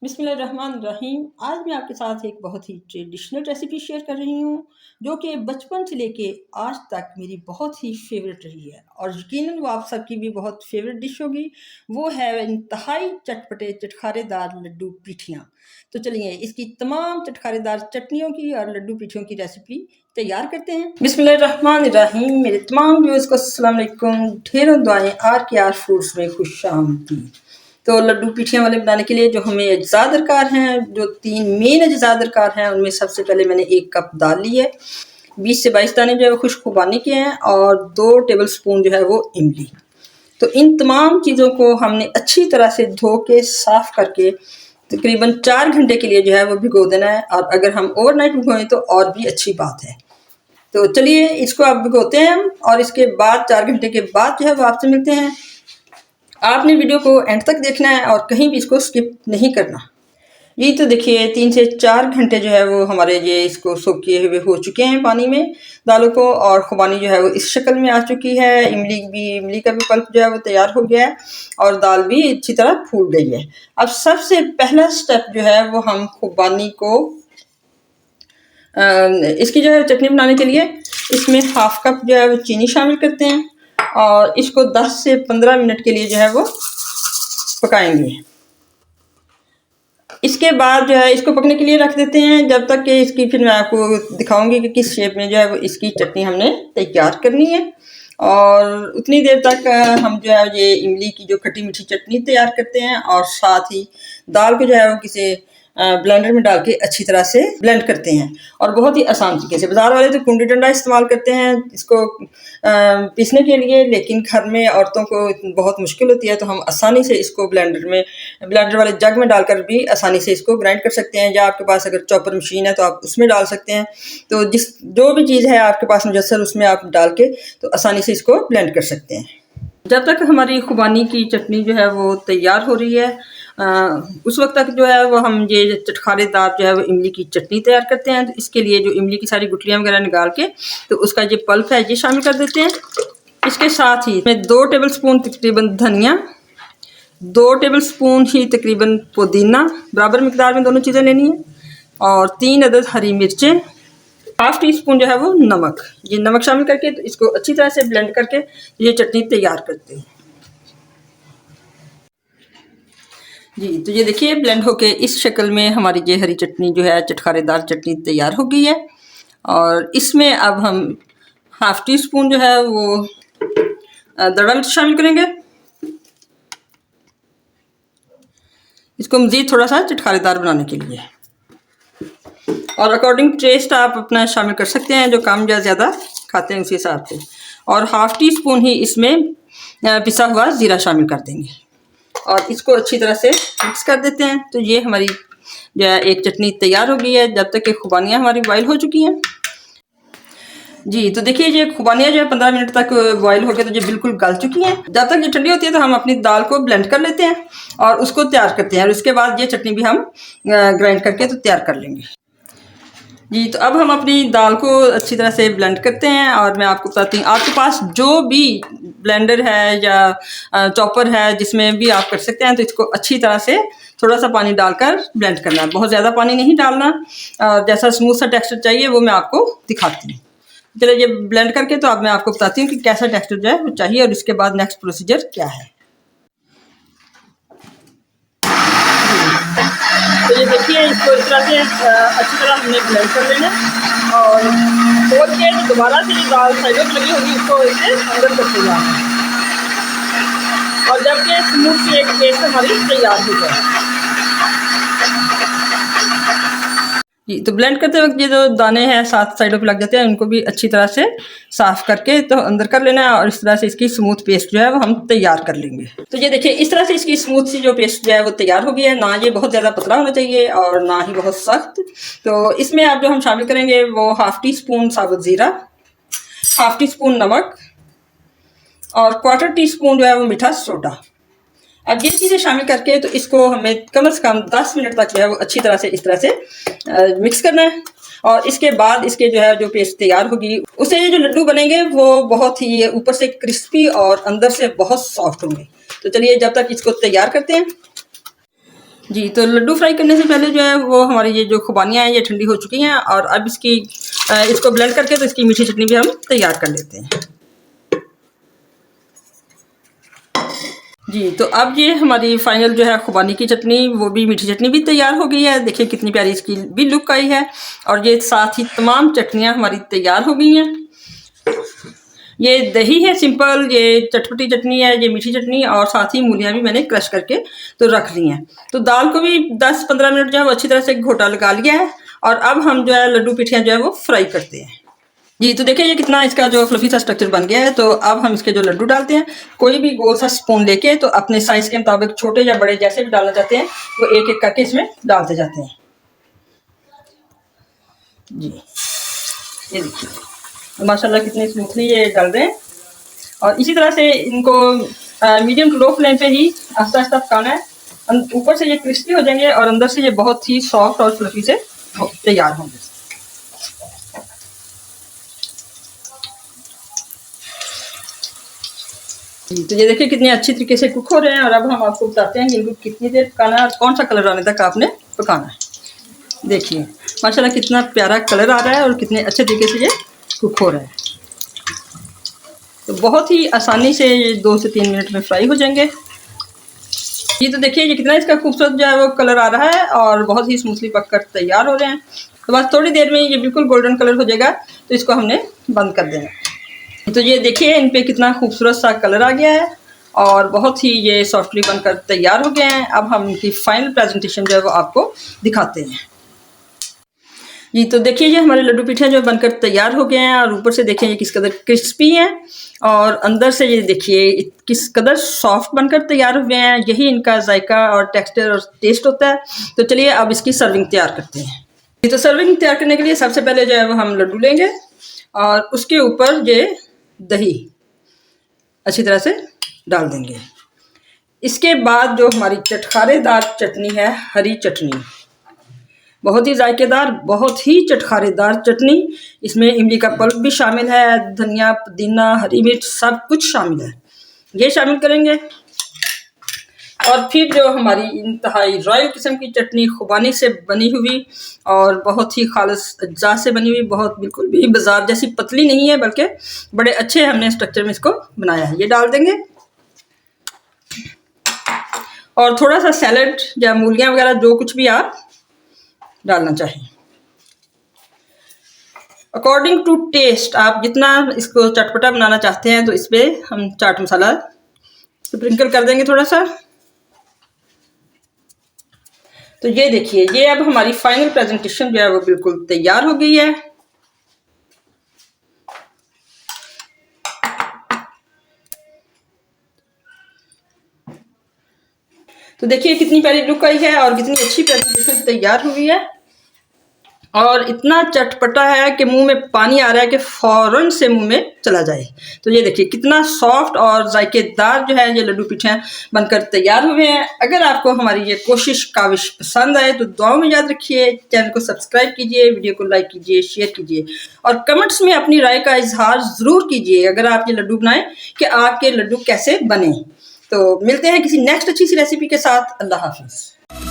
बिस्मिल्लाहिर्रहमानिर्रहीम। आज मैं आपके साथ एक बहुत ही ट्रेडिशनल रेसिपी शेयर कर रही हूँ जो कि बचपन से लेके आज तक मेरी बहुत ही फेवरेट रही है और यकीनन वो आप सबकी भी बहुत फेवरेट डिश होगी। वो है इंतहाई चटपटे चटखारेदार लड्डू पीठियाँ। तो चलिए इसकी तमाम चटखारेदार चटनियों की और लड्डू पीठियों की रेसिपी तैयार करते हैं। बिस्मिल्लाहिर्रहमानिर्रहीम। मेरे तमाम व्यूअर्स को अस्सलाम वालेकुम। ढेरों दुआएं आर के आर फूड्स में खुश आमदीद। तो लड्डू पीठियाँ वाले बनाने के लिए जो हमें अज्जा दरकार हैं, जो 3 मेन अज्जा दरकार हैं, उनमें सबसे पहले मैंने 1 कप दाल ली है। 20 से 22 दाने जो है वो खुश्क खुबानी के हैं और 2 टेबल स्पून जो है वो इमली। तो इन तमाम चीज़ों को हमने अच्छी तरह से धो के साफ़ करके तकरीबन 4 घंटे के लिए जो है वो भिगो देना है। और अगर हम ओवरनाइट भिगोएं तो और भी अच्छी बात है। तो चलिए इसको अब भिगोते हैं हम और इसके बाद 4 घंटे के बाद जो है वो आपसे मिलते हैं। आपने वीडियो को एंड तक देखना है और कहीं भी इसको स्किप नहीं करना। ये तो देखिए 3 से 4 घंटे जो है वो हमारे ये इसको सोक किए हुए हो चुके हैं पानी में दालों को, और खुबानी जो है वो इस शक्ल में आ चुकी है। इमली का भी पल्प जो है वो तैयार हो गया है और दाल भी अच्छी तरह फूल गई है। अब सबसे पहला स्टेप जो है वो हम खुबानी को इसकी जो है चटनी बनाने के लिए इसमें 1/2 कप जो है वो चीनी शामिल करते हैं और इसको 10 से 15 मिनट के लिए जो है वो पकाएंगे। इसके बाद जो है इसको पकने के लिए रख देते हैं जब तक कि इसकी फिर मैं आपको दिखाऊंगी कि किस शेप में जो है वो इसकी चटनी हमने तैयार करनी है। और उतनी देर तक हम जो है ये इमली की जो खट्टी मीठी चटनी तैयार करते हैं और साथ ही दाल को जो है वो किसी ब्लेंडर में डाल के अच्छी तरह से ब्लेंड करते हैं और बहुत ही आसान तरीके से। बाज़ार वाले तो कुंडी डंडा इस्तेमाल करते हैं इसको पीसने के लिए, लेकिन घर में औरतों को बहुत मुश्किल होती है तो हम आसानी से इसको ब्लेंडर वाले जग में डालकर भी आसानी से इसको ग्राइंड कर सकते हैं। या आपके पास अगर चॉपर मशीन है तो आप उसमें डाल सकते हैं। तो जो भी चीज़ है आपके पास मुयस्सर उसमें आप डाल के तो आसानी से इसको ब्लेंड कर सकते हैं। जब तक हमारी खुबानी की चटनी जो है वो तैयार हो रही है उस वक्त तक जो है वो हम ये चटखारेदार जो है वो इमली की चटनी तैयार करते हैं। तो इसके लिए जो इमली की सारी गुठलियाँ वगैरह निकाल के तो उसका जो पल्प है ये शामिल कर देते हैं। इसके साथ ही इसमें 2 टेबल स्पून तकरीबन धनिया, 2 टेबल स्पून ही तकरीबन पुदीना, बराबर मिकदार में दोनों चीज़ें लेनी है, और 3 अदद हरी मिर्चें, 1/2 टीस्पून जो है वो नमक। ये नमक शामिल करके तो इसको अच्छी तरह से ब्लेंड करके ये चटनी तैयार करते हैं जी। तो ये देखिए ब्लेंड होके इस शक्ल में हमारी ये हरी चटनी जो है चटखारेदार चटनी तैयार हो गई है। और इसमें अब हम 1/2 टीस्पून जो है वो दड़ा मिर्च शामिल करेंगे। इसको मज़ीद थोड़ा सा चटखारेदार बनाने के लिए, और अकॉर्डिंग टेस्ट आप अपना शामिल कर सकते हैं, जो कम या ज़्यादा खाते हैं उसी हिसाब से। और 1/2 टीस्पून ही इसमें पिसा हुआ ज़ीरा शामिल कर देंगे और इसको अच्छी तरह से मिक्स कर देते हैं। तो ये हमारी जो है एक चटनी तैयार हो गई है जब तक कि खुबानियाँ हमारी बॉयल हो चुकी हैं जी। तो देखिए ये खुबानियाँ जो है 15 मिनट तक बॉयल हो गए तो ये बिल्कुल गल चुकी हैं। जब तक ये ठंडी होती है तो हम अपनी दाल को ब्लेंड कर लेते हैं और उसको तैयार करते हैं, और उसके बाद ये चटनी भी हम ग्राइंड करके तो तैयार कर लेंगे जी। तो अब हम अपनी दाल को अच्छी तरह से ब्लेंड करते हैं और मैं आपको बताती हूँ, आपके पास जो भी ब्लेंडर है या चॉपर है जिसमें भी आप कर सकते हैं, तो इसको अच्छी तरह से थोड़ा सा पानी डालकर ब्लेंड करना है, बहुत ज़्यादा पानी नहीं डालना। जैसा स्मूथ सा टेक्सचर चाहिए वो मैं आपको दिखाती हूँ। चलिए ये ब्लेंड करके तो अब मैं आपको बताती हूँ कि कैसा टेक्सचर जो है वो चाहिए और इसके बाद नेक्स्ट प्रोसीजर क्या है। तो ये देखिए इसको इस तरह से अच्छी तरह हमने ब्लेंड कर लेना और खोल के दोबारा से जो दाल साइडों पर लगी होगी उसको इसे अंदर करते जाना और जबकि स्मूथ सी एक पेस्ट हमारी तैयार हो जाए जी। तो ब्लेंड करते वक्त ये जो दाने हैं 7 साइडों पे लग जाते हैं उनको भी अच्छी तरह से साफ़ करके तो अंदर कर लेना है और इस तरह से इसकी स्मूथ पेस्ट जो है वो हम तैयार कर लेंगे। तो ये देखिए इस तरह से इसकी स्मूथ सी जो पेस्ट जो है वो तैयार हो गई है। ना ये बहुत ज़्यादा पतला होना चाहिए और ना ही बहुत सख्त। तो इसमें आप जो हम शामिल करेंगे वो 1/2 टीस्पून साबुत ज़ीरा, 1/2 टीस्पून नमक और 1/4 टीस्पून जो है वो मीठा सोडा। अब ये चीज़ें शामिल करके तो इसको हमें कम से कम 10 मिनट तक जो है वो अच्छी तरह से इस तरह से मिक्स करना है। और इसके बाद इसके जो है जो पेस्ट तैयार होगी उससे ये जो लड्डू बनेंगे वो बहुत ही ऊपर से क्रिस्पी और अंदर से बहुत सॉफ्ट होंगे। तो चलिए जब तक इसको तैयार करते हैं जी, तो लड्डू फ्राई करने से पहले जो है वो हमारी ये जो खुबानियाँ हैं ये ठंडी हो चुकी हैं और अब इसको ब्लेंड करके तो इसकी मीठी चटनी भी हम तैयार कर लेते हैं। जी, तो अब ये हमारी फाइनल जो है खुबानी की चटनी, वो भी मीठी चटनी भी तैयार हो गई है। देखिए कितनी प्यारी इसकी भी लुक आई है और ये साथ ही तमाम चटनियाँ हमारी तैयार हो गई हैं। ये दही है सिंपल, ये चटपटी चटनी है, ये मीठी चटनी और साथ ही मूलियाँ भी मैंने क्रश करके तो रख ली हैं। तो दाल को भी 10-15 मिनट जो है वो अच्छी तरह से घोटा लगा लिया है और अब हम जो है लड्डू पिठियाँ जो है वो फ्राई करते हैं। जी, तो देखिए ये कितना इसका जो फ्लफी सा स्ट्रक्चर बन गया है। तो अब हम इसके जो लड्डू डालते हैं, कोई भी गोल सा स्पून लेके तो अपने साइज़ के मुताबिक छोटे या बड़े जैसे भी डालना चाहते हैं वो एक-एक करके इसमें डालते जाते हैं। जी, ये देखिए माशाल्लाह कितने स्मूथली ये डल रहे हैं और इसी तरह से इनको मीडियम टू लो फ्लेम पे ही आहिस्ता-आहिस्ता पकाना है। ऊपर से ये क्रिस्पी हो जाएंगे और अंदर से ये बहुत ही सॉफ्ट और फ्लफी से तैयार होंगे। जी, तो ये देखिए कितने अच्छी तरीके से कुक हो रहे हैं और अब हम आपको बताते हैं कि इनको कितनी देर पकाना है और कौन सा कलर आने तक आपने पकाना है। देखिए माशाल्लाह कितना प्यारा कलर आ रहा है और कितने अच्छे तरीके से ये कुक हो रहा है। तो बहुत ही आसानी से ये 2 से 3 मिनट में फ्राई हो जाएंगे। ये तो देखिए ये कितना इसका खूबसूरत जो है वो कलर आ रहा है और बहुत ही स्मूथली पककर तैयार हो रहे हैं। तो बस थोड़ी देर में ये बिल्कुल गोल्डन कलर हो जाएगा तो इसको हमने बंद कर देना है। तो ये देखिए इन पे कितना खूबसूरत सा कलर आ गया है और बहुत ही ये सॉफ्टली बनकर तैयार हो गए हैं। अब हम इनकी फाइनल प्रेजेंटेशन जो है वो आपको दिखाते हैं। जी, तो देखिए ये हमारे लड्डू पिठियाँ जो बनकर तैयार हो गए हैं और ऊपर से देखिए ये किस कदर क्रिस्पी हैं और अंदर से ये देखिए किस कदर सॉफ्ट बनकर तैयार हुए हैं। यही इनका जायका और टेक्सचर और टेस्ट होता है। तो चलिए अब इसकी सर्विंग तैयार करते हैं। जी, तो सर्विंग तैयार करने के लिए सबसे पहले जो है वो हम लड्डू लेंगे और उसके ऊपर ये दही अच्छी तरह से डाल देंगे। इसके बाद जो हमारी चटखारेदार चटनी है, हरी चटनी, बहुत ही जायकेदार, बहुत ही चटखारेदार चटनी। इसमें इमली का पल्प भी शामिल है, धनिया, पुदीना, हरी मिर्च सब कुछ शामिल है। ये शामिल करेंगे और फिर जो हमारी इंतहाई रॉयल किस्म की चटनी खुबानी से बनी हुई और बहुत ही खालिस अज्जा से बनी हुई, बहुत बिल्कुल भी बाजार जैसी पतली नहीं है बल्कि बड़े अच्छे हमने स्ट्रक्चर में इसको बनाया है। ये डाल देंगे और थोड़ा सा सैलड या मूलियाँ वगैरह जो कुछ भी आप डालना चाहें। अकॉर्डिंग टू टेस्ट आप जितना इसको चटपटा बनाना चाहते हैं तो इस पर हम चाट मसाला स्प्रिंकल कर देंगे थोड़ा सा। तो ये देखिए ये अब हमारी फाइनल प्रेजेंटेशन जो है वो बिल्कुल तैयार हो गई है। तो देखिए कितनी प्यारी लुक आई है और कितनी अच्छी प्रेजेंटेशन तैयार हुई है और इतना चटपटा है कि मुंह में पानी आ रहा है कि फ़ौरन से मुंह में चला जाए। तो ये देखिए कितना सॉफ्ट और जायकेदार जो है ये लड्डू पिठियाँ बनकर तैयार हुए हैं। अगर आपको हमारी ये कोशिश काविश पसंद आए तो दुआओं में याद रखिए, चैनल को सब्सक्राइब कीजिए, वीडियो को लाइक कीजिए, शेयर कीजिए और कमेंट्स में अपनी राय का इजहार ज़रूर कीजिए अगर आप ये लड्डू बनाएं कि आपके लड्डू कैसे बने। तो मिलते हैं किसी नेक्स्ट अच्छी सी रेसिपी के साथ। अल्लाह हाफिज़।